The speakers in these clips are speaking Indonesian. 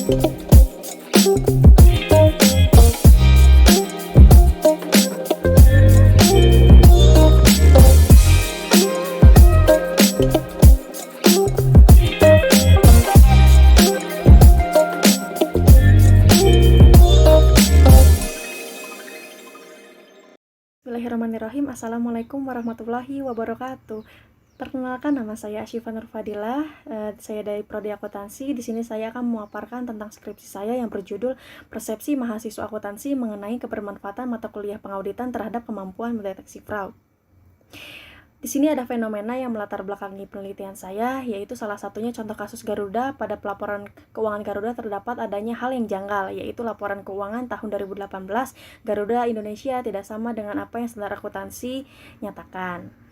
Bismillahirrahmanirrahim. Assalamualaikum warahmatullahi wabarakatuh. Perkenalkan, nama saya Asyifa Nur Fadilah. Saya dari Prodi Akuntansi. Di sini saya akan memaparkan tentang skripsi saya yang berjudul Persepsi Mahasiswa Akuntansi mengenai kebermanfaatan mata kuliah pengauditan terhadap kemampuan mendeteksi fraud. Di sini ada fenomena yang melatar belakangi penelitian saya, yaitu salah satunya contoh kasus Garuda. Pada pelaporan keuangan Garuda terdapat adanya hal yang janggal, yaitu laporan keuangan tahun 2018 Garuda Indonesia tidak sama dengan apa yang standar akuntansi nyatakan.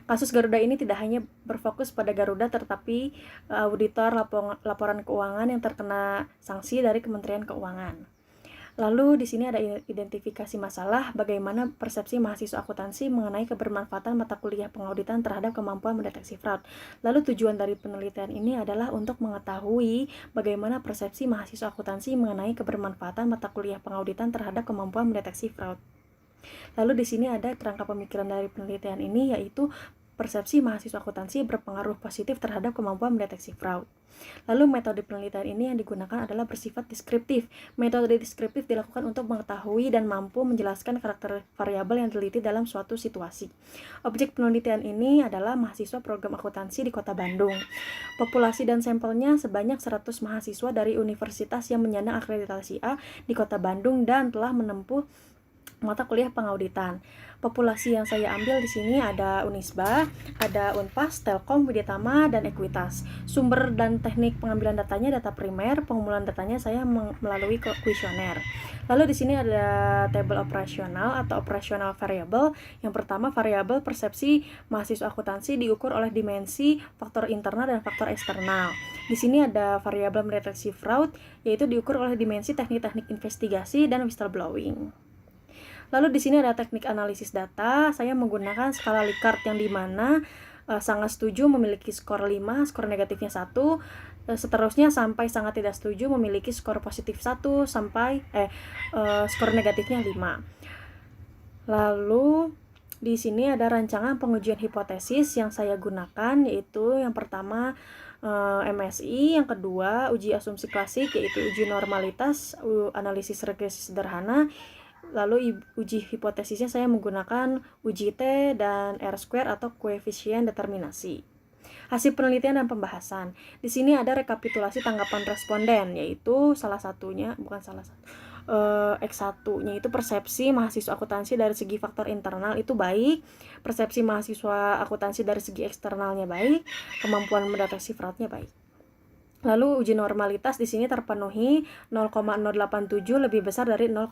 Kasus Garuda ini tidak hanya berfokus pada Garuda, tetapi auditor laporan keuangan yang terkena sanksi dari Kementerian Keuangan. Lalu di sini ada identifikasi masalah bagaimana persepsi mahasiswa akuntansi mengenai kebermanfaatan mata kuliah pengauditan terhadap kemampuan mendeteksi fraud. Lalu tujuan dari penelitian ini adalah untuk mengetahui bagaimana persepsi mahasiswa akuntansi mengenai kebermanfaatan mata kuliah pengauditan terhadap kemampuan mendeteksi fraud. Lalu di sini ada kerangka pemikiran dari penelitian ini, yaitu persepsi mahasiswa akuntansi berpengaruh positif terhadap kemampuan mendeteksi fraud. Lalu metode penelitian ini yang digunakan adalah bersifat deskriptif. Metode deskriptif dilakukan untuk mengetahui dan mampu menjelaskan karakter variabel yang diteliti dalam suatu situasi. Objek penelitian ini adalah mahasiswa program akuntansi di Kota Bandung. Populasi dan sampelnya sebanyak 100 mahasiswa dari universitas yang menyandang akreditasi A di Kota Bandung dan telah menempuh mata kuliah pengauditan. Populasi yang saya ambil di sini ada Unisba, ada Unpas, Telkom, Widyatama, dan Ekuitas. Sumber dan teknik pengambilan datanya data primer, pengumpulan datanya saya melalui kuesioner. Lalu di sini ada tabel operasional atau operational variable. Yang pertama, variabel persepsi mahasiswa akuntansi diukur oleh dimensi faktor internal dan faktor eksternal. Di sini ada variabel mendeteksi fraud, yaitu diukur oleh dimensi teknik-teknik investigasi dan whistleblowing. Lalu di sini ada teknik analisis data. Saya menggunakan skala Likert yang dimana sangat setuju memiliki skor 5, skor negatifnya 1, seterusnya sampai sangat tidak setuju memiliki skor positif 1 sampai skor negatifnya 5. Lalu di sini ada rancangan pengujian hipotesis yang saya gunakan, yaitu yang pertama MSI, yang kedua uji asumsi klasik yaitu uji normalitas, analisis regresi sederhana. Lalu uji hipotesisnya saya menggunakan uji T dan R-square atau koefisien determinasi. Hasil penelitian dan pembahasan. Di sini ada rekapitulasi tanggapan responden, yaitu X1-nya itu persepsi mahasiswa akuntansi dari segi faktor internal itu baik, persepsi mahasiswa akuntansi dari segi eksternalnya baik, kemampuan mendeteksi fraudnya baik. Lalu uji normalitas di sini terpenuhi 0,087 lebih besar dari 0,05.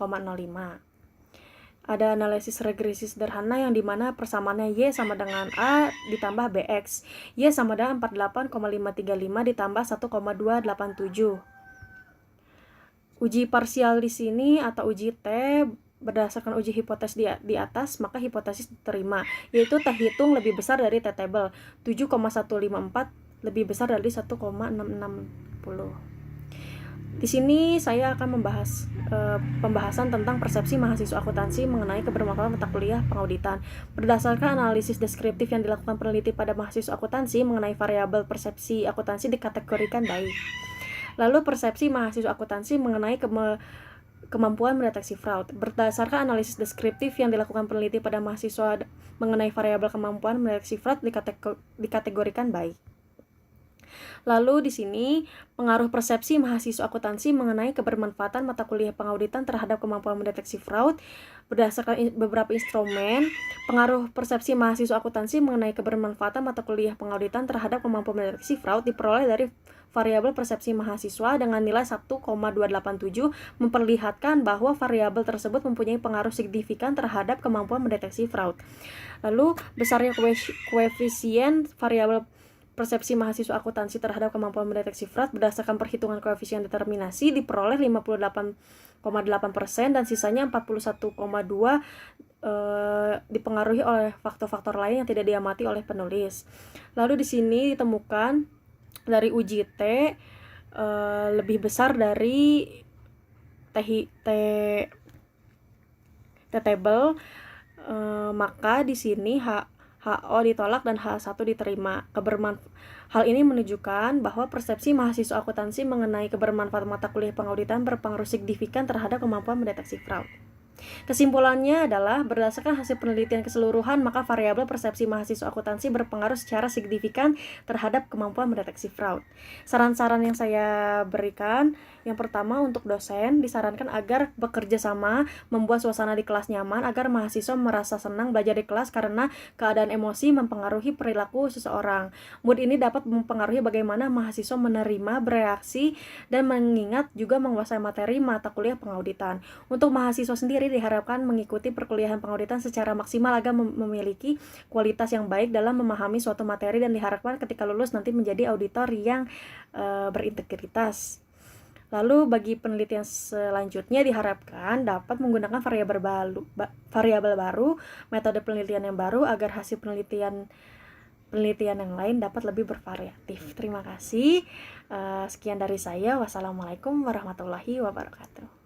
Ada analisis regresi sederhana yang dimana persamaannya Y sama dengan A ditambah BX. Y sama dengan 48,535 ditambah 1,287. Uji parsial di sini atau uji T berdasarkan uji hipotesis di atas, maka hipotesis diterima, yaitu T hitung lebih besar dari T table, 7,154 lebih besar dari 1,660. Di sini saya akan membahas pembahasan tentang persepsi mahasiswa akuntansi mengenai kebermanfaatan mata kuliah pengauditan. Berdasarkan analisis deskriptif yang dilakukan peneliti pada mahasiswa akuntansi mengenai variabel persepsi akuntansi dikategorikan baik. Lalu persepsi mahasiswa akuntansi mengenai kemampuan mendeteksi fraud. Berdasarkan analisis deskriptif yang dilakukan peneliti pada mahasiswa mengenai variabel kemampuan mendeteksi fraud dikategorikan baik. Lalu di sini pengaruh persepsi mahasiswa akuntansi mengenai kebermanfaatan mata kuliah pengauditan terhadap kemampuan mendeteksi fraud. Berdasarkan beberapa instrumen, pengaruh persepsi mahasiswa akuntansi mengenai kebermanfaatan mata kuliah pengauditan terhadap kemampuan mendeteksi fraud diperoleh dari variabel persepsi mahasiswa dengan nilai 1,287 memperlihatkan bahwa variabel tersebut mempunyai pengaruh signifikan terhadap kemampuan mendeteksi fraud. Lalu besarnya koefisien variabel persepsi mahasiswa akuntansi terhadap kemampuan mendeteksi fraud berdasarkan perhitungan koefisien determinasi diperoleh 58,8% dan sisanya 41,2 dipengaruhi oleh faktor-faktor lain yang tidak diamati oleh penulis. Lalu di sini ditemukan dari uji T lebih besar dari T-table, maka di sini HO ditolak dan H1 diterima. Hal ini menunjukkan bahwa persepsi mahasiswa akuntansi mengenai kebermanfaatan mata kuliah pengauditan berpengaruh signifikan terhadap kemampuan mendeteksi fraud. Kesimpulannya adalah berdasarkan hasil penelitian keseluruhan, maka variabel persepsi mahasiswa akuntansi berpengaruh secara signifikan terhadap kemampuan mendeteksi fraud. Saran-saran yang saya berikan, yang pertama untuk dosen disarankan agar bekerja sama, membuat suasana di kelas nyaman agar mahasiswa merasa senang belajar di kelas karena keadaan emosi mempengaruhi perilaku seseorang. Mood ini dapat mempengaruhi bagaimana mahasiswa menerima, bereaksi, dan mengingat juga menguasai materi mata kuliah pengauditan. Untuk mahasiswa sendiri diharapkan mengikuti perkuliahan pengauditan secara maksimal agar memiliki kualitas yang baik dalam memahami suatu materi dan diharapkan ketika lulus nanti menjadi auditor yang berintegritas. Lalu bagi penelitian selanjutnya diharapkan dapat menggunakan variabel baru, metode penelitian yang baru agar hasil penelitian yang lain dapat lebih bervariatif. Terima kasih. Sekian dari saya. Wassalamualaikum warahmatullahi wabarakatuh.